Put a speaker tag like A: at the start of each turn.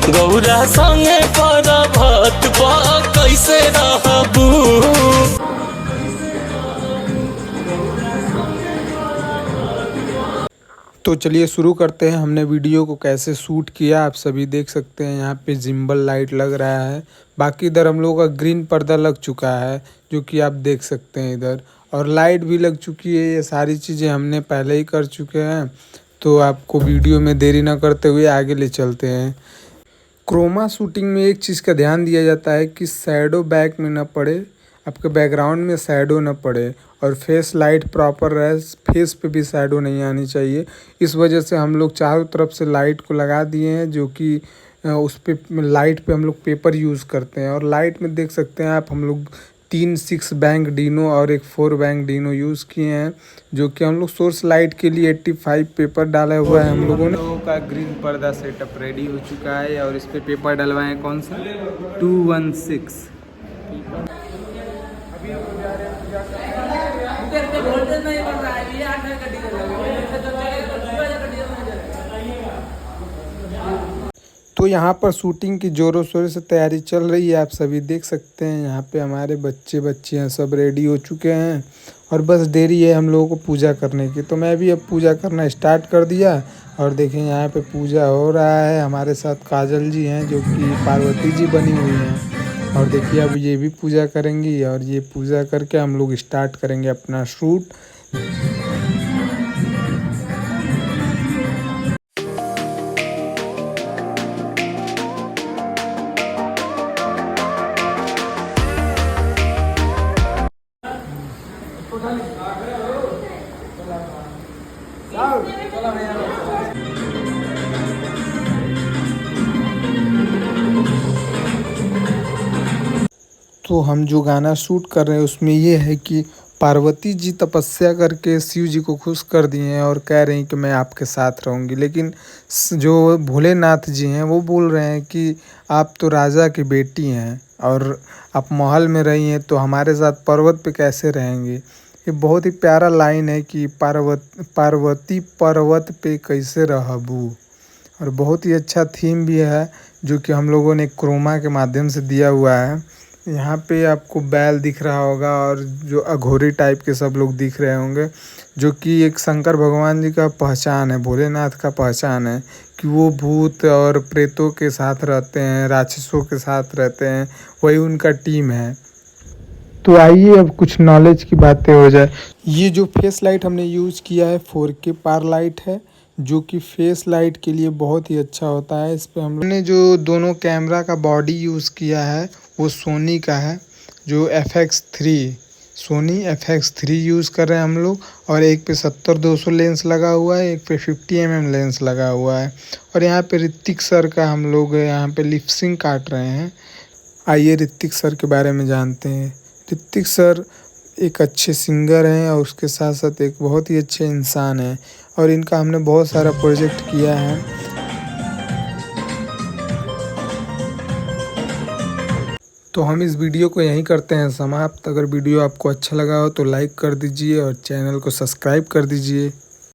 A: गौरा संगे पर्वत पर कैसे रहबू।
B: तो चलिए शुरू करते हैं। हमने वीडियो को कैसे शूट किया आप सभी देख सकते हैं। यहाँ पे जिम्बल लाइट लग रहा है। बाकी इधर हम लोगों का ग्रीन पर्दा लग चुका है जो कि आप देख सकते हैं इधर, और लाइट भी लग चुकी है। ये सारी चीज़ें हमने पहले ही कर चुके हैं। तो आपको वीडियो में देरी ना करते हुए आगे ले चलते हैं। क्रोमा शूटिंग में एक चीज़ का ध्यान दिया जाता है कि शैडो बैक में ना पड़े, आपके बैकग्राउंड में शैडो ना पड़े, और फेस लाइट प्रॉपर रहे। फेस पे भी शैडो नहीं आनी चाहिए। इस वजह से हम लोग चारों तरफ से लाइट को लगा दिए हैं, जो कि उस पे लाइट पे हम लोग पेपर यूज़ करते हैं। और लाइट में देख सकते हैं आप, हम लोग 3 6 बैंक डीनो और एक 4 बैंक डीनो यूज़ किए हैं, जो कि हम लोग सोर्स लाइट के लिए 85 पेपर डाला हुआ है हम लोगों ने। लोगों का ग्रीन पर्दा सेटअप रेडी हो चुका है और इस पे पेपर डलवाएं कौन सा 216। तो यहाँ पर शूटिंग की ज़ोरों शोरों से तैयारी चल रही है। आप सभी देख सकते हैं यहाँ पे हमारे बच्चे बच्चियाँ सब रेडी हो चुके हैं और बस देरी है हम लोगों को पूजा करने की। तो मैं भी अब पूजा करना स्टार्ट कर दिया। और देखें यहाँ पे पूजा हो रहा है। हमारे साथ काजल जी हैं जो कि पार्वती जी बनी हुई हैं। और देखिए अब ये भी पूजा करेंगी, और ये पूजा करके हम लोग स्टार्ट करेंगे अपना शूट। तो हम जो गाना शूट कर रहे हैं उसमें ये है कि पार्वती जी तपस्या करके शिव जी को खुश कर दिए हैं और कह रही हैं कि मैं आपके साथ रहूँगी। लेकिन जो भोलेनाथ जी हैं वो बोल रहे हैं कि आप तो राजा की बेटी हैं और आप महल में रही हैं, तो हमारे साथ पर्वत पे कैसे रहेंगे। ये बहुत ही प्यारा लाइन है कि पार्वती पर्वत पे कैसे रहबू। और बहुत ही अच्छा थीम भी है जो कि हम लोगों ने क्रोमा के माध्यम से दिया हुआ है। यहाँ पे आपको बैल दिख रहा होगा और जो अघोरी टाइप के सब लोग दिख रहे होंगे, जो कि एक शंकर भगवान जी का पहचान है, भोलेनाथ का पहचान है कि वो भूत और प्रेतों के साथ रहते हैं, राक्षसों के साथ रहते हैं, वही उनका टीम है। तो आइए अब कुछ नॉलेज की बातें हो जाए। ये जो फेस लाइट हमने यूज़ किया है 4K पार लाइट है, जो कि फेस लाइट के लिए बहुत ही अच्छा होता है। इस पे हम लोग ने जो दोनों कैमरा का बॉडी यूज़ किया है वो सोनी का है, जो FX3 सोनी FX3 यूज़ कर रहे हैं हम लोग। और एक पे 70-200 लेंस लगा हुआ है, एक पे 50mm लेंस लगा हुआ है। और यहाँ पे ऋतिक सर का हम लोग यहाँ पे लिप सिंक काट रहे हैं। आइए ऋतिक सर के बारे में जानते हैं। ऋतिक सर एक अच्छे सिंगर हैं और उसके साथ साथ एक बहुत ही अच्छे इंसान हैं, और इनका हमने बहुत सारा प्रोजेक्ट किया है। तो हम इस वीडियो को यहीं करते हैं समाप्त। अगर वीडियो आपको अच्छा लगा हो तो लाइक कर दीजिए और चैनल को सब्सक्राइब कर दीजिए।